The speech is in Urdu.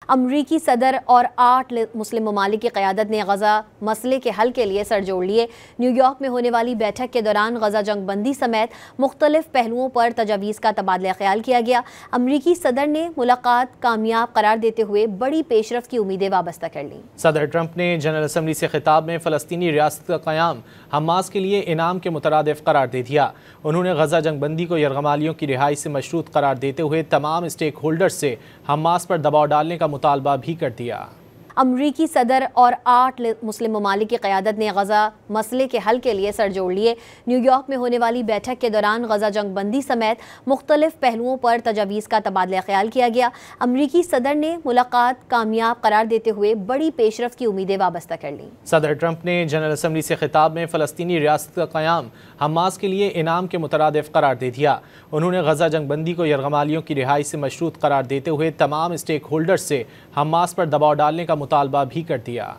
امریکی صدر اور 8 مسلم ممالک کی قیادت نے غزہ مسئلے کے حل کے لیے سر جوڑ لیے۔ نیو یارک میں ہونے والی بیٹھک کے دوران غزہ جنگ بندی سمیت مختلف پہلوؤں پر تجاویز کا تبادلہ خیال کیا گیا۔ امریکی صدر نے ملاقات کامیاب قرار دیتے ہوئے بڑی پیش رفت کی امیدیں وابستہ کر لیں۔ صدر ٹرمپ نے جنرل اسمبلی سے خطاب میں فلسطینی ریاست کا قیام حماس کے لیے انعام کے مترادف قرار دے دیا۔ انہوں نے غزہ جنگ بندی کو یرغمالیوں کی رہائی سے مشروط قرار دیتے ہوئے تمام اسٹیک ہولڈرز سے حماس پر دباؤ ڈالنے کا مطالبہ بھی کر دیا۔ امریکی صدر اور 8 مسلم ممالک کی قیادت نے غزہ مسئلے کے حل کے لیے سر جوڑ لیے۔ نیو یارک میں ہونے والی بیٹھک کے دوران غزہ جنگ بندی سمیت مختلف پہلوؤں پر تجاویز کا تبادلہ خیال کیا گیا۔ امریکی صدر نے ملاقات کامیاب قرار دیتے ہوئے بڑی پیش رفت کی امیدیں وابستہ کر لیں۔ صدر ٹرمپ نے جنرل اسمبلی سے خطاب میں فلسطینی ریاست کا قیام حماس کے لیے انعام کے مترادف قرار دے دیا۔ انہوں نے غزہ جنگ بندی کو یرغمالیوں کی رہائی سے مشروط قرار دیتے ہوئے تمام اسٹیک ہولڈرز سے حماس پر دباؤ ڈالنے کا مطالبہ بھی کر دیا۔